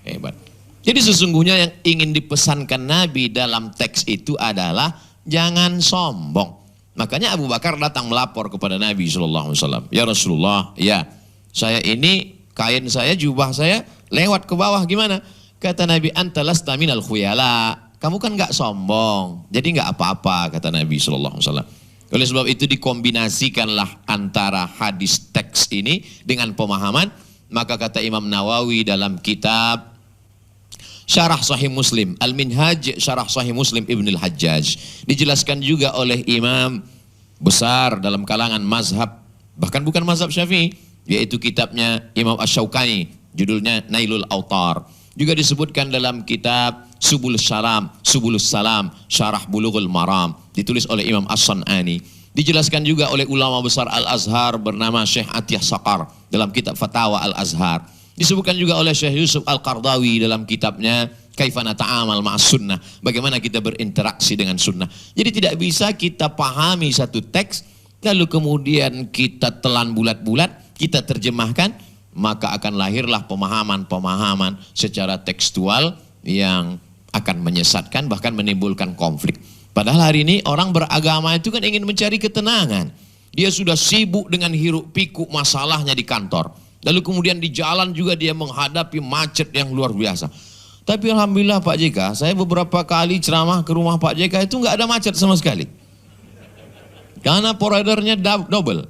Hebat. Jadi sesungguhnya yang ingin dipesankan Nabi dalam teks itu adalah jangan sombong. Makanya Abu Bakar datang melapor kepada Nabi SAW. Ya Rasulullah, ya saya ini kain saya, jubah saya lewat ke bawah gimana? Kata Nabi, anta lasta minal khuyala. Kamu kan gak sombong, jadi gak apa-apa, kata Nabi SAW. Oleh sebab itu dikombinasikanlah antara hadis teks ini dengan pemahaman. Maka kata Imam Nawawi dalam kitab Syarah Sahih Muslim, Al-Minhaj Syarah Sahih Muslim Ibn Al-Hajjaj, dijelaskan juga oleh imam besar dalam kalangan mazhab, bahkan bukan mazhab Syafi'i, yaitu kitabnya Imam Asy-Syaukani, judulnya Nailul Autar. Juga disebutkan dalam kitab Subulus Salam, Syarah Bulughul Maram, ditulis oleh Imam As-San'ani. Dijelaskan juga oleh ulama besar Al-Azhar bernama Syekh Atiyah Saqar dalam kitab Fatawa Al-Azhar. Disebutkan juga oleh Syekh Yusuf Al-Qardawi dalam kitabnya Kaifana Ta'amal Ma'as Sunnah, bagaimana kita berinteraksi dengan sunnah. Jadi tidak bisa kita pahami satu teks lalu kemudian kita telan bulat-bulat, kita terjemahkan, maka akan lahirlah pemahaman-pemahaman secara tekstual yang akan menyesatkan, bahkan menimbulkan konflik. Padahal hari ini orang beragama itu kan ingin mencari ketenangan. Dia sudah sibuk dengan hiruk pikuk masalahnya di kantor. Lalu kemudian di jalan juga dia menghadapi macet yang luar biasa. Tapi alhamdulillah Pak JK, saya beberapa kali ceramah ke rumah Pak JK itu nggak ada macet sama sekali. Karena providernya double.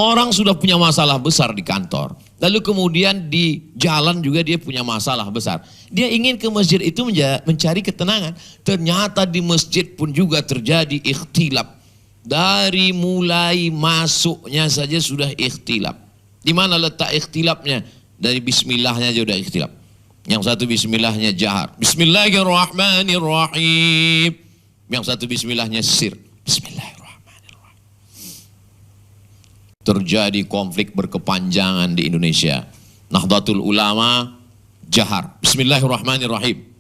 Orang sudah punya masalah besar di kantor. Lalu kemudian di jalan juga dia punya masalah besar. Dia ingin ke masjid itu mencari ketenangan. Ternyata di masjid pun juga terjadi ikhtilaf. Dari mulai masuknya saja sudah ikhtilaf. Di mana letak ikhtilafnya? Dari bismillahnya aja udah ikhtilaf. Yang satu bismillahnya jahar, Bismillahirrahmanirrahim. Yang satu bismillahnya sir, Bismillahirrahmanirrahim. Terjadi konflik berkepanjangan di Indonesia. Nahdlatul Ulama jahar, Bismillahirrahmanirrahim.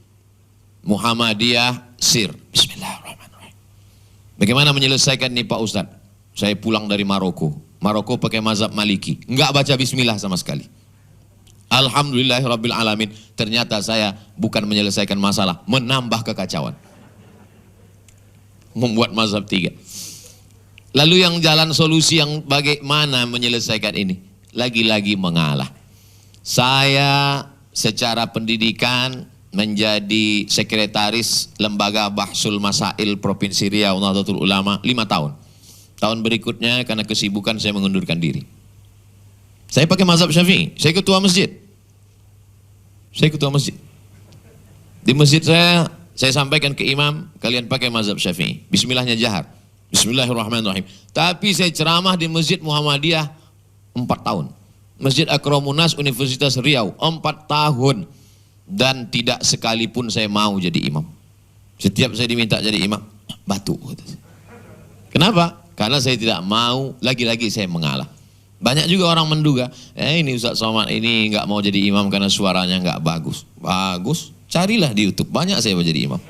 Muhammadiyah sir, Bismillahirrahmanirrahim. Bagaimana menyelesaikan nih Pak Ustadz? Saya pulang dari Maroko. Maroko pakai mazhab Maliki. Enggak baca bismillah sama sekali. Alhamdulillahirabbil alamin. Ternyata saya bukan menyelesaikan masalah, menambah kekacauan. Membuat mazhab 3. Lalu yang jalan solusi yang bagaimana menyelesaikan ini? Lagi-lagi mengalah. Saya secara pendidikan menjadi sekretaris Lembaga Bahsul Masail Provinsi Riau Nahdlatul Ulama 5 tahun. Tahun berikutnya karena kesibukan saya mengundurkan diri. Saya pakai mazhab Syafi'i, saya ketua masjid. Di masjid saya sampaikan ke imam, kalian pakai mazhab Syafi'i. Bismillahnya jahar, Bismillahirrahmanirrahim. Tapi saya ceramah di Masjid Muhammadiyah 4 tahun. Masjid Akramunas Universitas Riau 4 tahun. Dan tidak sekalipun saya mau jadi imam. Setiap saya diminta jadi imam, batuk. Kenapa? Karena saya tidak mau, lagi-lagi saya mengalah. Banyak juga orang menduga, ini Ustaz Somad ini nggak mau jadi imam karena suaranya nggak bagus. Bagus, carilah di YouTube, banyak saya mau jadi imam.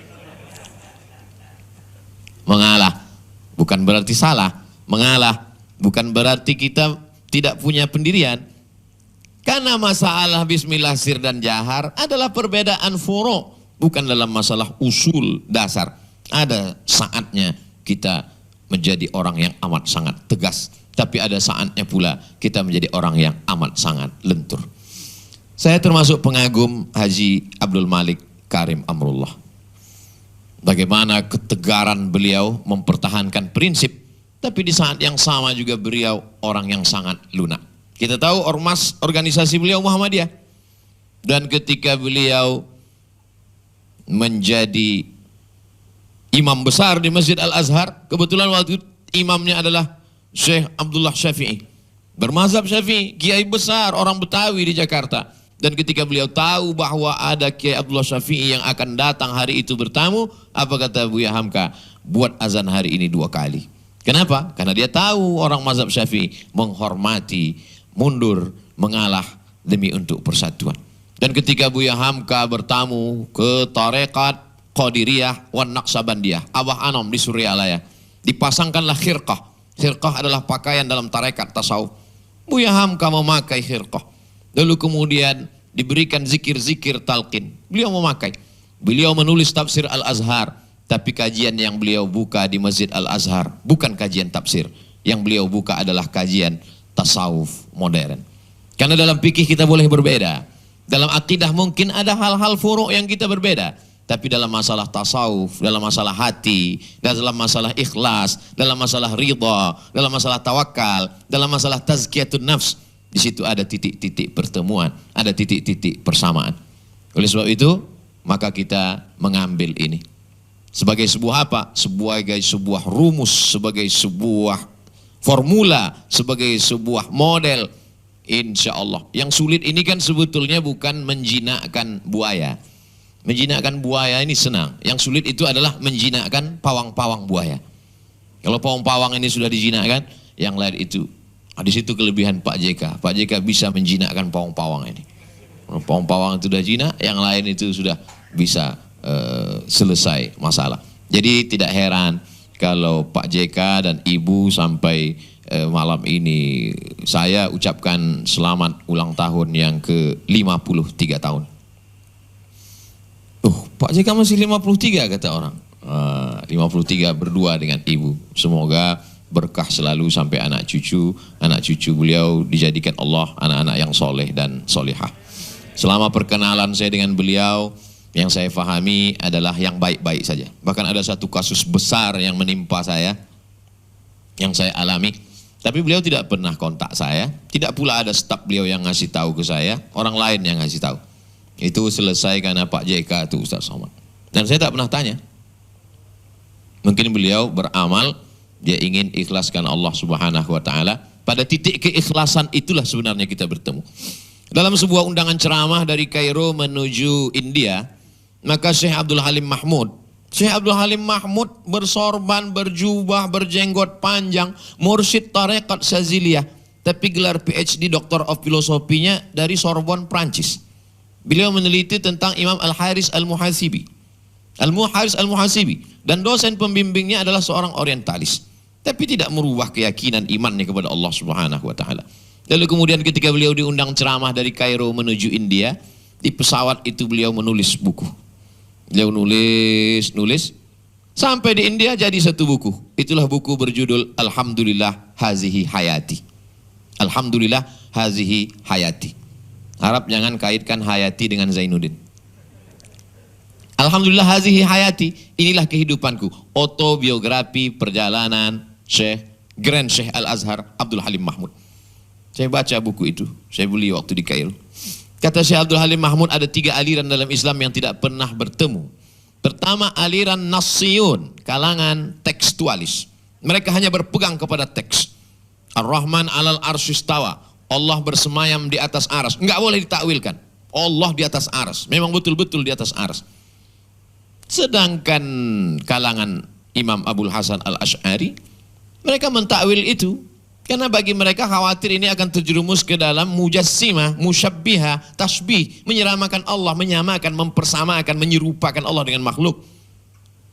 Mengalah, bukan berarti salah. Mengalah, bukan berarti kita tidak punya pendirian. Karena masalah bismillah sir dan jahar adalah perbedaan furu', bukan dalam masalah usul dasar. Ada saatnya kita menjadi orang yang amat sangat tegas, tapi ada saatnya pula kita menjadi orang yang amat sangat lentur. Saya termasuk pengagum Haji Abdul Malik Karim Amrullah. Bagaimana ketegaran beliau mempertahankan prinsip, tapi di saat yang sama juga beliau orang yang sangat lunak. Kita tahu ormas organisasi beliau Muhammadiyah. Dan ketika beliau menjadi imam besar di Masjid Al-Azhar, kebetulan waktu itu imamnya adalah Syekh Abdullah Syafi'i, bermazhab Syafi'i, kiai besar orang Betawi di Jakarta. Dan ketika beliau tahu bahwa ada Kiai Abdullah Syafi'i yang akan datang hari itu bertamu, apa kata Buya Hamka? Buat azan hari ini 2 kali. Kenapa? Karena dia tahu orang mazhab Syafi'i menghormati, mundur, mengalah demi untuk persatuan. Dan ketika Buya Hamka bertamu ke tarekat Qadiriyah wan Naqsabandiyah, Abah Anom di Suryalaya, dipasangkanlah khirqah. Khirqah adalah pakaian dalam tarekat tasawuf. Buya Hamka memakai khirqah. Lalu kemudian diberikan zikir-zikir talqin. Beliau memakai. Beliau menulis tafsir Al-Azhar. Tapi kajian yang beliau buka di Masjid Al-Azhar bukan kajian tafsir. Yang beliau buka adalah kajian tasawuf modern. Karena dalam fikih kita boleh berbeda. Dalam akidah mungkin ada hal-hal furuk yang kita berbeda. Tapi dalam masalah tasawuf, dalam masalah hati, dalam masalah ikhlas, dalam masalah ridha, dalam masalah tawakal, dalam masalah tazkiyatun nafs, di situ ada titik-titik pertemuan, ada titik-titik persamaan. Oleh sebab itu, maka kita mengambil ini sebagai sebuah apa? Sebagai sebuah rumus, sebagai sebuah formula, sebagai sebuah model. Insya Allah. Yang sulit ini kan sebetulnya bukan menjinakkan buaya. Menjinakkan buaya ini senang. Yang sulit itu adalah menjinakkan pawang-pawang buaya. Kalau pawang-pawang ini sudah dijinakkan, yang lain itu. Di situ kelebihan Pak JK. Pak JK bisa menjinakkan pawang-pawang ini. Pawang-pawang itu sudah jinak, yang lain itu sudah bisa selesai masalah. Jadi tidak heran kalau Pak JK dan Ibu sampai malam ini saya ucapkan selamat ulang tahun yang ke-53 tahun. Pak JK masih 53 kata orang. 53 berdua dengan Ibu. Semoga berkah selalu sampai anak cucu beliau dijadikan Allah anak-anak yang soleh dan solehah. Selama perkenalan saya dengan beliau, yang saya fahami adalah yang baik-baik saja. Bahkan ada satu kasus besar yang menimpa saya, yang saya alami. Tapi beliau tidak pernah kontak saya, tidak pula ada staf beliau yang ngasih tahu ke saya, orang lain yang ngasih tahu. Itu selesai karena Pak JK itu Ustaz Somad. Dan saya tak pernah tanya. Mungkin beliau beramal, dia ingin ikhlaskan Allah Subhanahu wa taala. Pada titik keikhlasan itulah sebenarnya kita bertemu. Dalam sebuah undangan ceramah dari Kairo menuju India, maka Syekh Abdul Halim Mahmud bersorban, berjubah, berjenggot panjang, mursyid tarekat Syaziliyah, tapi gelar PhD Doctor of Filosofinya dari Sorbonne, Prancis. Beliau meneliti tentang Imam Al-Haris Al-Muhasibi. Dan dosen pembimbingnya adalah seorang orientalis. Tapi tidak merubah keyakinan imannya kepada Allah Subhanahu wa taala. Lalu kemudian ketika beliau diundang ceramah dari Kairo menuju India, di pesawat itu beliau menulis buku. Beliau nulis sampai di India jadi satu buku. Itulah buku berjudul Alhamdulillah Hazihi Hayati. Alhamdulillah Hazihi Hayati. Harap jangan kaitkan Hayati dengan Zainuddin. Alhamdulillah Hazihi Hayati, inilah kehidupanku. Autobiografi perjalanan Grand Syekh Al-Azhar Abdul Halim Mahmud. Saya baca buku itu, saya beli waktu di Kairo. Kata Syekh Abdul Halim Mahmud, ada 3 aliran dalam Islam yang tidak pernah bertemu. Pertama, aliran Nassiyun, kalangan tekstualis. Mereka hanya berpegang kepada teks. Ar-Rahman alal arsyistawa, Allah bersemayam di atas aras. Enggak boleh ditakwilkan. Allah di atas aras, memang betul-betul di atas aras. Sedangkan kalangan Imam Abul Hasan Al-Asy'ari, mereka mentakwil itu. Karena bagi mereka khawatir ini akan terjerumus ke dalam mujassimah, musyabbihah, tasbih, menyeramakan Allah, menyamakan, mempersamakan, menyerupakan Allah dengan makhluk.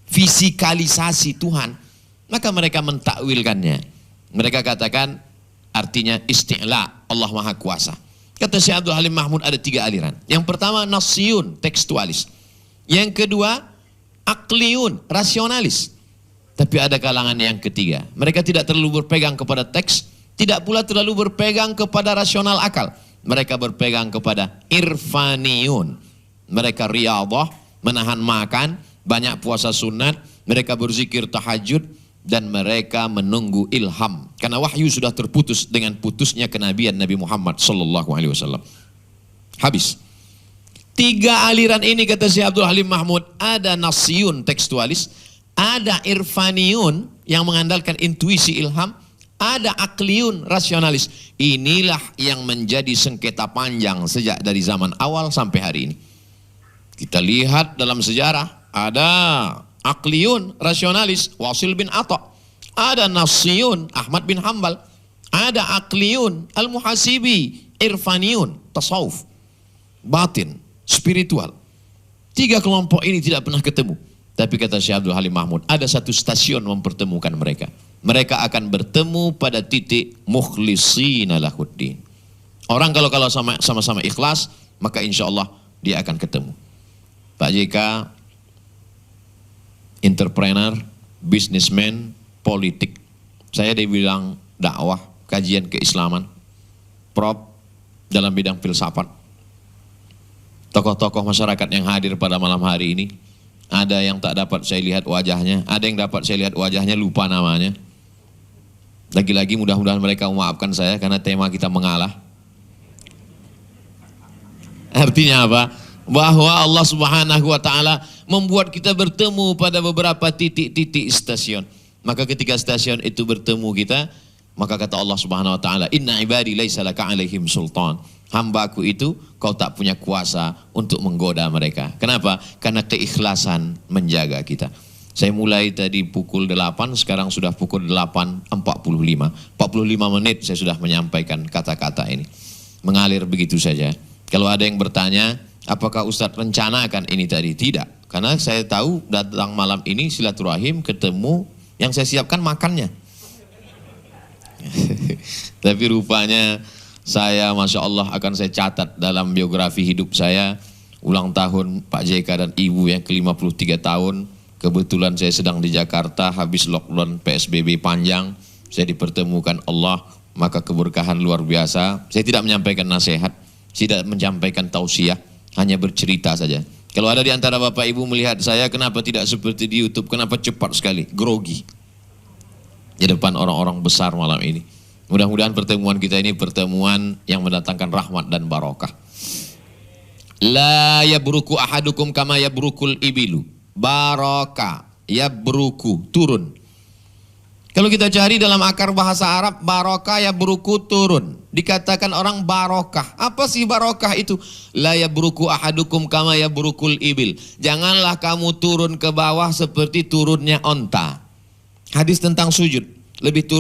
Fisikalisasi Tuhan. Maka mereka mentakwilkannya. Mereka katakan artinya isti'la, Allah Maha Kuasa. Kata Syekh Abdul Halim Mahmud ada 3 aliran. Yang pertama nassiyun, tekstualis. Yang kedua akliyun, rasionalis. Tapi ada kalangan yang ketiga. Mereka tidak terlalu berpegang kepada teks, tidak pula terlalu berpegang kepada rasional akal. Mereka berpegang kepada irfaniyun. Mereka riyadhah, menahan makan, banyak puasa sunat, mereka berzikir tahajud, dan mereka menunggu ilham. Karena wahyu sudah terputus dengan putusnya kenabian Nabi Muhammad sallallahu alaihi wasallam. Habis. Tiga aliran ini kata Syekh Abdul Halim Mahmud, ada nasiyun tekstualis, ada irfaniyun yang mengandalkan intuisi ilham, ada akliyun rasionalis. Inilah yang menjadi sengketa panjang sejak dari zaman awal sampai hari ini. Kita lihat dalam sejarah, ada akliyun rasionalis Wasil bin Atha, ada nasiyun Ahmad bin Hambal, ada akliyun al-muhasibi, irfaniyun tasawuf, batin, spiritual. Tiga kelompok ini tidak pernah ketemu. Tapi kata Syekh Abdul Halim Mahmud, ada satu stasiun mempertemukan mereka. Mereka akan bertemu pada titik mukhlishina lahuddin. Orang kalau sama-sama ikhlas, maka insya Allah dia akan ketemu. Pak JK, entrepreneur, businessman, politik. Saya dibilang dakwah, kajian keislaman, prop dalam bidang filsafat. Tokoh-tokoh masyarakat yang hadir pada malam hari ini, ada yang tak dapat saya lihat wajahnya, ada yang dapat saya lihat wajahnya lupa namanya. Lagi-lagi mudah-mudahan mereka memaafkan saya karena tema kita mengalah. Artinya apa? Bahwa Allah Subhanahu wa taala membuat kita bertemu pada beberapa titik-titik stasiun. Maka ketika stasiun itu bertemu kita, maka kata Allah Subhanahu wa taala, "Inna ibadi laisa laka 'alaihim sultan." Hambaku itu kau tak punya kuasa untuk menggoda mereka. Kenapa? Karena keikhlasan menjaga kita. Saya mulai tadi pukul 8, sekarang sudah pukul 8.45. 45 menit saya sudah menyampaikan kata-kata ini. Mengalir begitu saja. Kalau ada yang bertanya, apakah Ustadz rencanakan ini tadi? Tidak. Karena saya tahu datang malam ini silaturahim, ketemu, yang saya siapkan makannya. Tapi rupanya saya, Masya Allah, akan saya catat dalam biografi hidup saya, ulang tahun Pak JK dan Ibu yang ke-53 tahun. Kebetulan saya sedang di Jakarta, habis lockdown PSBB panjang, saya dipertemukan Allah, maka keberkahan luar biasa. Saya tidak menyampaikan nasihat, tidak menyampaikan tausiah, hanya bercerita saja. Kalau ada di antara Bapak Ibu melihat saya, kenapa tidak seperti di YouTube, kenapa cepat sekali, grogi di depan orang-orang besar malam ini. Mudah-mudahan pertemuan kita ini pertemuan yang mendatangkan rahmat dan barokah. La yabruku ahadukum kama yabrukul ibilu. Barokah, yabruku, turun. Kalau kita cari dalam akar bahasa Arab, barokah yabruku, turun. Dikatakan orang barokah. Apa sih barokah itu? La yabruku ahadukum kama yabrukul ibil. Janganlah kamu turun ke bawah seperti turunnya onta. Hadis tentang sujud. Lebih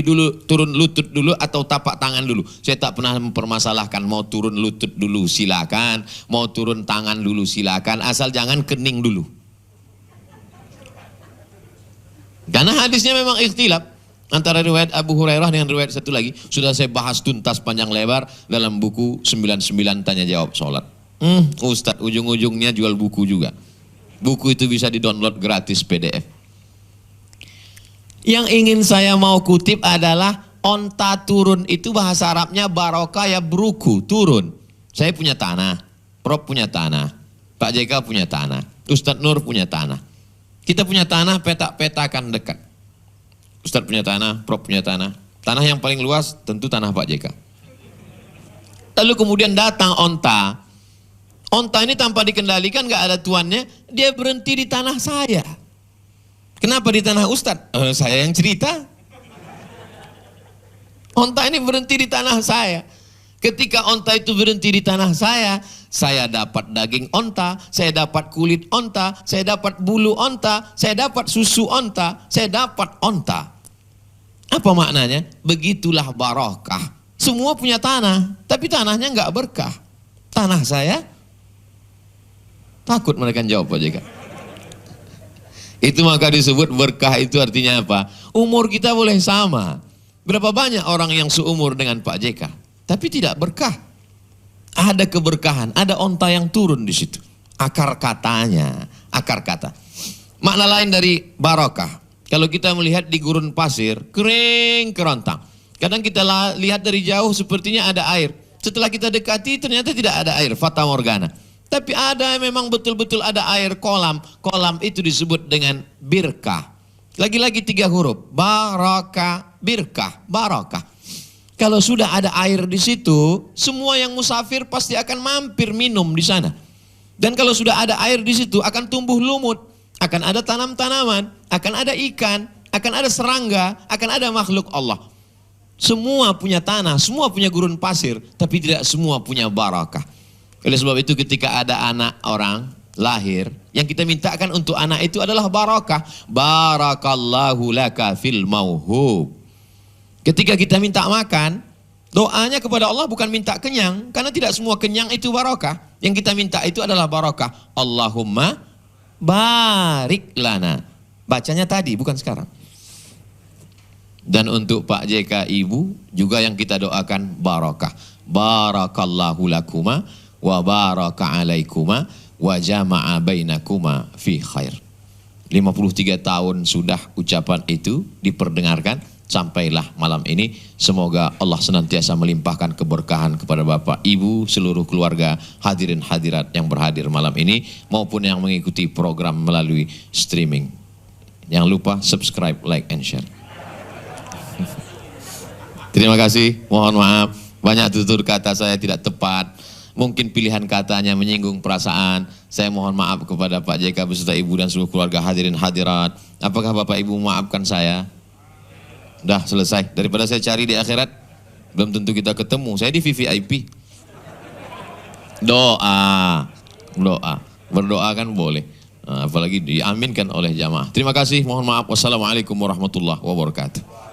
dulu turun lutut dulu atau tapak tangan dulu. Saya tak pernah mempermasalahkan mau turun lutut dulu silakan, mau turun tangan dulu silakan, asal jangan kening dulu. Karena hadisnya memang ikhtilaf antara riwayat Abu Hurairah dengan riwayat satu lagi. Sudah saya bahas tuntas panjang lebar dalam buku 99 tanya jawab sholat. Ustadz ujung-ujungnya jual buku juga. Buku itu bisa di-download gratis PDF. Yang ingin saya mau kutip adalah onta turun itu bahasa Arabnya barokah ya bruku, turun. Saya punya tanah, Prof punya tanah, Pak JK punya tanah, Ustadz Nur punya tanah. Kita punya tanah, petak-petakan dekat. Ustadz punya tanah, Prof punya tanah. Tanah yang paling luas tentu tanah Pak JK. Lalu kemudian datang onta. Onta ini tanpa dikendalikan, gak ada tuannya, dia berhenti di tanah saya. Kenapa di tanah Ustadz? Saya yang cerita. Onta ini berhenti di tanah saya. Ketika onta itu berhenti di tanah saya dapat daging onta, saya dapat kulit onta, saya dapat bulu onta, saya dapat susu onta, saya dapat onta. Apa maknanya? Begitulah barokah. Semua punya tanah, tapi tanahnya nggak berkah. Tanah saya, takut mereka jawab Pak JK. Itu maka disebut berkah. Itu artinya apa? Umur kita boleh sama. Berapa banyak orang yang seumur dengan Pak JK, tapi tidak berkah. Ada keberkahan, ada onta yang turun di situ. Akar katanya, akar kata. Makna lain dari barokah. Kalau kita melihat di gurun pasir, kering kerontang. Kadang kita lihat dari jauh sepertinya ada air. Setelah kita dekati ternyata tidak ada air, fata morgana. Tapi ada memang betul-betul ada air kolam. Kolam itu disebut dengan birkah. Lagi-lagi 3 huruf. Barokah, birkah, barokah. Kalau sudah ada air di situ, semua yang musafir pasti akan mampir minum di sana. Dan kalau sudah ada air di situ akan tumbuh lumut, akan ada tanam-tanaman, akan ada ikan, akan ada serangga, akan ada makhluk Allah. Semua punya tanah, semua punya gurun pasir, tapi tidak semua punya barakah. Oleh sebab itu ketika ada anak orang lahir, yang kita mintakan untuk anak itu adalah barakah. Barakallahu laka fil mauhub. Ketika kita minta makan, doanya kepada Allah bukan minta kenyang, karena tidak semua kenyang itu barakah. Yang kita minta itu adalah barakah. Allahumma barik lana. Bacanya tadi, bukan sekarang. Dan untuk Pak JK Ibu juga yang kita doakan barakah. Barakallahu lakuma wa baraka alaikuma wa jama'a bainakuma fi khair. 53 tahun sudah ucapan itu diperdengarkan. Sampailah malam ini, semoga Allah senantiasa melimpahkan keberkahan kepada Bapak, Ibu, seluruh keluarga, hadirin hadirat yang berhadir malam ini, maupun yang mengikuti program melalui streaming. Jangan lupa subscribe, like, and share. Terima kasih, mohon maaf, banyak tutur kata saya tidak tepat, mungkin pilihan katanya menyinggung perasaan. Saya mohon maaf kepada Pak JK beserta Ibu dan seluruh keluarga hadirin hadirat. Apakah Bapak Ibu memaafkan saya? Udah selesai, daripada saya cari di akhirat, belum tentu kita ketemu, saya di VVIP. Doa, berdoa kan boleh, apalagi diaminkan oleh jamaah. Terima kasih, mohon maaf, wassalamualaikum warahmatullahi wabarakatuh.